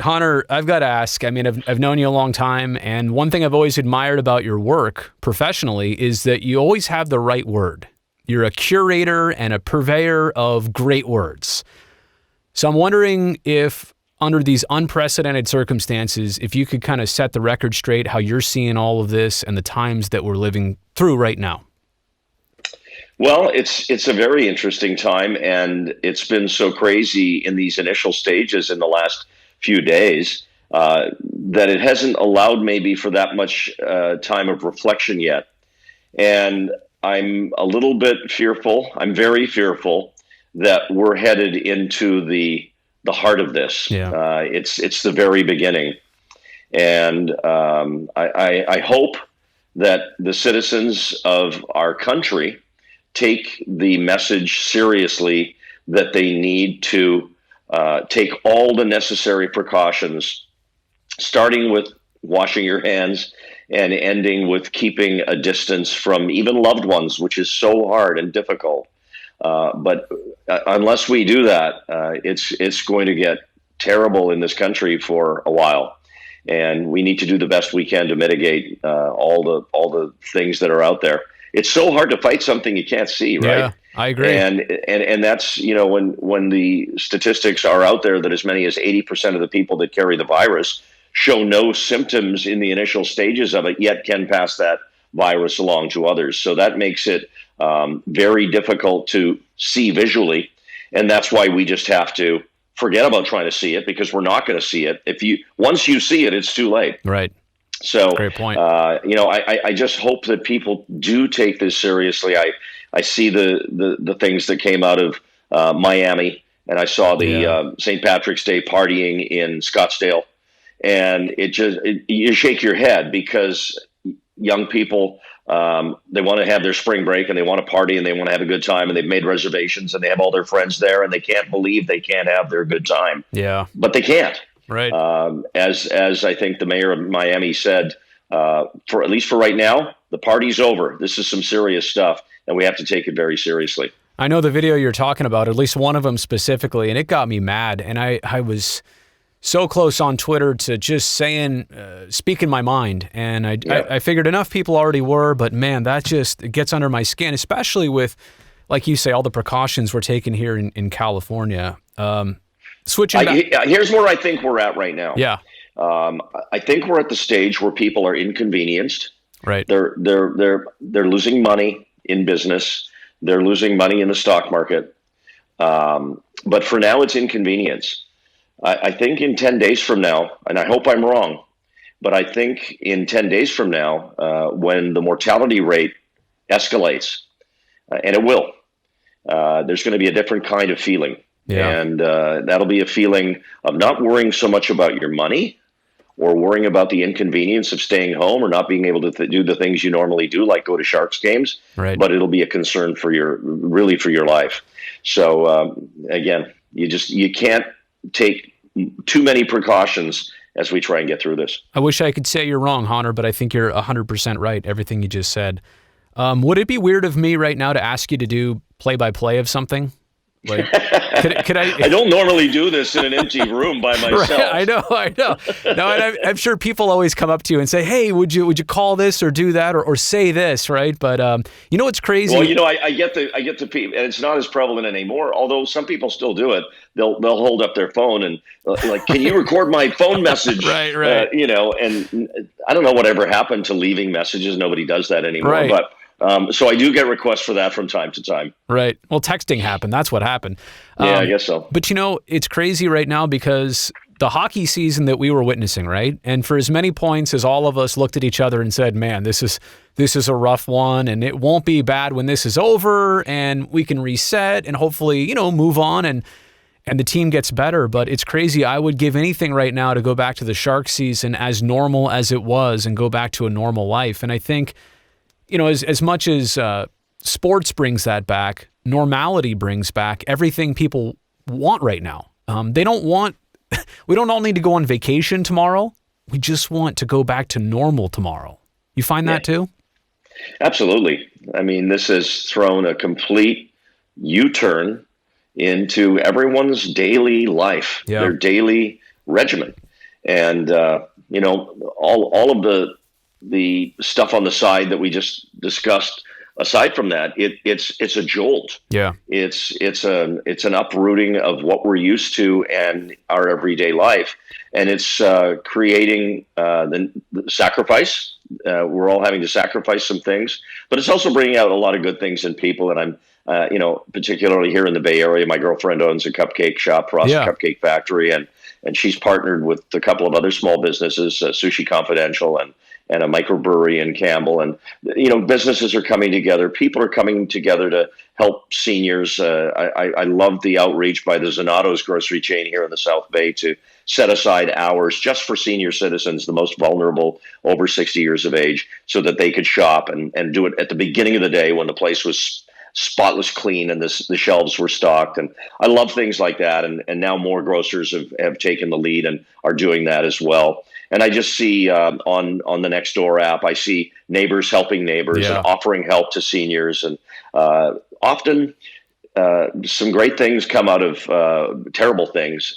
Hunter, I've got to ask. I mean, I've known you a long time, and one thing I've always admired about your work professionally is that you always have the right word. You're a curator and a purveyor of great words. So I'm wondering if, under these unprecedented circumstances, if you could kind of set the record straight how you're seeing all of this and the times that we're living through right now. Well, it's a very interesting time, and it's been so crazy in these initial stages in the last few days that it hasn't allowed maybe for that much time of reflection yet. And I'm a little bit fearful. I'm very fearful that we're headed into the heart of this. Yeah. It's the very beginning, and I hope that the citizens of our country take the message seriously, that they need to take all the necessary precautions, starting with washing your hands and ending with keeping a distance from even loved ones, which is so hard and difficult. But unless we do that, it's going to get terrible in this country for a while. And we need to do the best we can to mitigate all the things that are out there. It's so hard to fight something you can't see, right? Yeah, I agree. And that's, when the statistics are out there that as many as 80% of the people that carry the virus show no symptoms in the initial stages of it, yet can pass that virus along to others. So that makes it very difficult to see visually. And that's why we just have to forget about trying to see it, because we're not going to see it. Once you see it, it's too late. Right. So, great point. I just hope that people do take this seriously. I see the things that came out of Miami, and I saw the St. Patrick's Day partying in Scottsdale, and you shake your head, because young people, they want to have their spring break, and they want to party, and they want to have a good time, and they've made reservations, and they have all their friends there, and they can't believe they can't have their good time. Yeah, but they can't. Right. As I think the mayor of Miami said, for at least for right now, the party's over. This is some serious stuff, and we have to take it very seriously. I know the video you're talking about, at least one of them specifically, and it got me mad. And I was so close on Twitter to just speaking my mind. And I figured enough people already were, but man, that just gets under my skin, especially with, like you say, all the precautions we're taking here in California. Switching back. Here's where I think we're at right now. Yeah. I think we're at the stage where people are inconvenienced. Right. They're losing money in business. They're losing money in the stock market. But for now, it's inconvenience. I think in 10 days from now, and I hope I'm wrong, but I think in 10 days from now, when the mortality rate escalates, and it will, there's going to be a different kind of feeling. Yeah. And that'll be a feeling of not worrying so much about your money, or worrying about the inconvenience of staying home or not being able to do the things you normally do, like go to Sharks games. Right. But it'll be a concern for your life. So again, you can't take too many precautions as we try and get through this. I wish I could say you're wrong, Hunter, but I think you're 100% right, everything you just said. Would it be weird of me right now to ask you to do play-by-play of something? Like, could I? I don't normally do this in an empty room by myself. Right, I know. No, and I'm sure people always come up to you and say, "Hey, would you call this or do that or say this?" Right? But you know what's crazy? Well, I get the people, and it's not as prevalent anymore. Although some people still do it. They'll hold up their phone and like, "Can you record my phone message?" Right. And I don't know whatever happened to leaving messages. Nobody does that anymore. Right. But so I do get requests for that from time to time. Right. Well, texting happened. That's what happened. Yeah, I guess so. But it's crazy right now because the hockey season that we were witnessing, right? And for as many points as all of us looked at each other and said, man, this is a rough one, and it won't be bad when this is over, and we can reset and hopefully, move on and the team gets better. But it's crazy. I would give anything right now to go back to the Shark season as normal as it was and go back to a normal life. And I think, as much as sports brings that back, normality brings back everything people want right now. We don't all need to go on vacation tomorrow. We just want to go back to normal tomorrow. You find that too? Absolutely. I mean, this has thrown a complete U-turn into everyone's daily life, their daily regimen. And all of the stuff on the side that we just discussed. Aside from that, it's a jolt. Yeah. It's an uprooting of what we're used to and our everyday life, and it's creating the sacrifice. We're all having to sacrifice some things, but it's also bringing out a lot of good things in people. And I'm particularly here in the Bay Area, my girlfriend owns a cupcake shop, Frosted Yeah. Cupcake Factory, and she's partnered with a couple of other small businesses, Sushi Confidential and a microbrewery in Campbell. And, businesses are coming together. People are coming together to help seniors. I love the outreach by the Zanotto's grocery chain here in the South Bay to set aside hours just for senior citizens, the most vulnerable over 60 years of age, so that they could shop and do it at the beginning of the day when the place was spotless clean and the shelves were stocked. And I love things like that. And now more grocers have taken the lead and are doing that as well. And I just see on the Nextdoor app, I see neighbors helping neighbors and Yeah. offering help to seniors. And often some great things come out of terrible things.